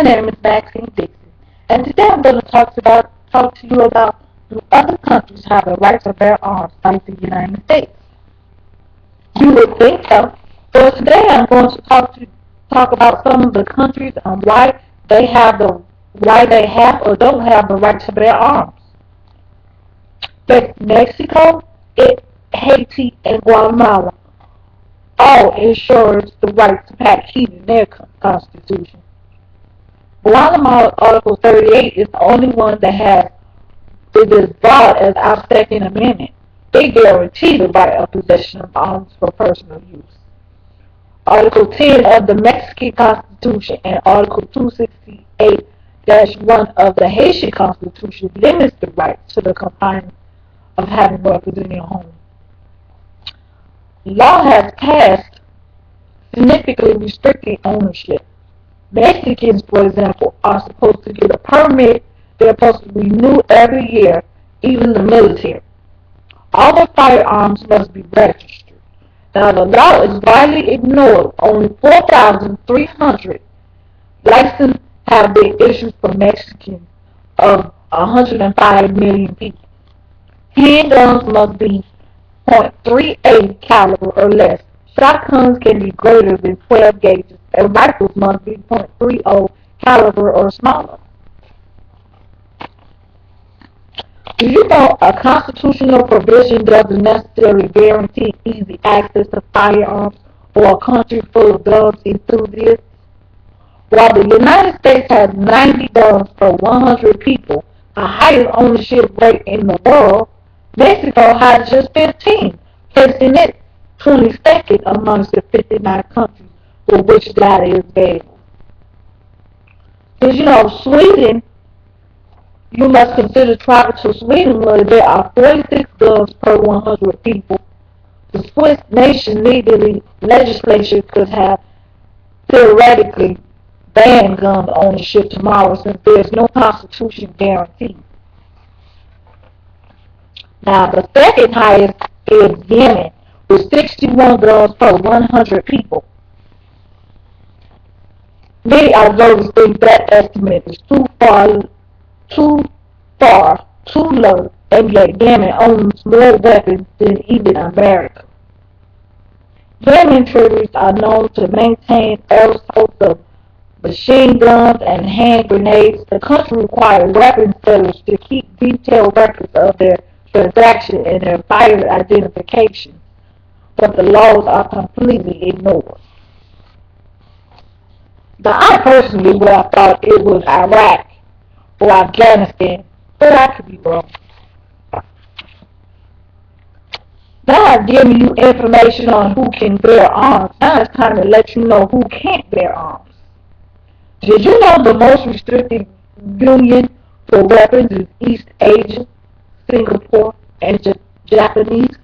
name is Maxine Dixon, and today I'm going to talk to you about do other countries have the right to bear arms like the United States. You would think so. So today I'm going to talk about some of the countries and why they have or don't have the right to bear arms. But Mexico, Haiti, and Guatemala all ensures the right to pack heat in their constitution. Guatemala Article 38 is the only one that has it as broad as our Second Amendment. They guarantee the right of possession of arms for personal use. Article 10 of the Mexican Constitution and Article 268-1 of the Haitian Constitution limits the right to the confinement of having weapons in your home. Law has passed significantly restricting ownership. Mexicans, for example, are supposed to get a permit. They're supposed to renew every year, even the military. All the firearms must be registered. Now, the law is widely ignored. Only 4,300 licenses have been issued for Mexicans of 105 million people. Handguns must be .38 caliber or less. Shotguns can be greater than 12 gauges, and rifles must be .30 caliber or smaller. Do you know a constitutional provision doesn't necessarily guarantee easy access to firearms or a country full of guns enthusiasts? While the United States has 90 guns per 100 people, the highest ownership rate in the world, Mexico has just 15, placing it 22nd amongst the 59 countries for which data is available. Did you know Sweden, you must consider travel to Sweden where there are 46 guns per 100 people. The Swiss nation legally legislature could have theoretically banned gun ownership tomorrow since there is no constitution guarantee. Now the second highest is Yemen with 61 guns per 100 people. Many observers think that estimate is too low, and yet Yemen owns more weapons than even America. Yemen troops are known to maintain arsenals of machine guns and hand grenades. The country requires weapons sellers to keep detailed records of their transactions and their buyer identification, but the laws are completely ignored. Now, I personally would have thought it was Iraq or Afghanistan, but I could be wrong. Now I've given you information on who can bear arms. Now it's time to let you know who can't bear arms. Did you know the most restricted union for weapons is East Asia, Singapore, and Japanese?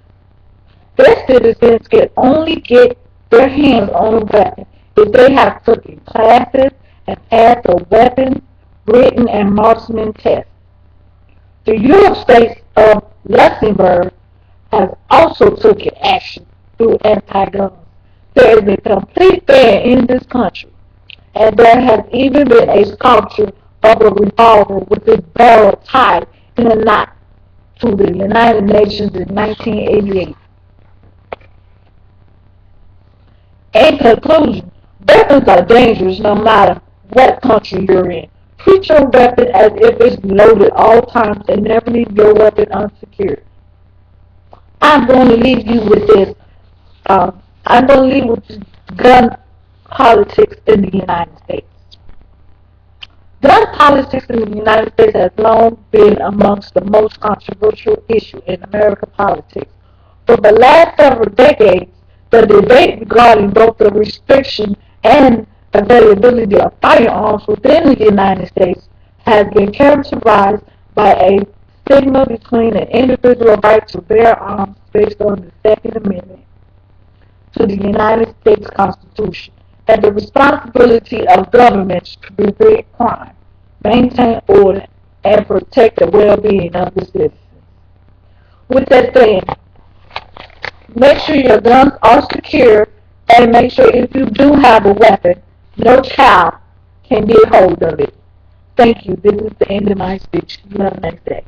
Their citizens can only get their hands on a weapon if they have taken classes and passed a weapons, written, and marksman test. The Europe states of Luxembourg has also taken action through anti-guns. There is a complete ban in this country, and there has even been a sculpture of a revolver with its barrel tied in a knot to the United Nations in 1988. In conclusion, weapons are dangerous no matter what country you're in. Treat your weapon as if it's loaded all times and never leave your weapon unsecured. I'm going to leave you with this. I'm going to leave with gun politics in the United States. Gun politics in the United States has long been amongst the most controversial issue in American politics. For the last several decades, the debate regarding both the restriction and availability of firearms within the United States has been characterized by a stigma between an individual's right to bear arms based on the Second Amendment to the United States Constitution and the responsibility of governments to prevent crime, maintain order, and protect the well-being of the citizens. With that said, make sure your guns are secure, and make sure if you do have a weapon, no child can get hold of it. Thank you. This is the end of my speech. You have a nice day.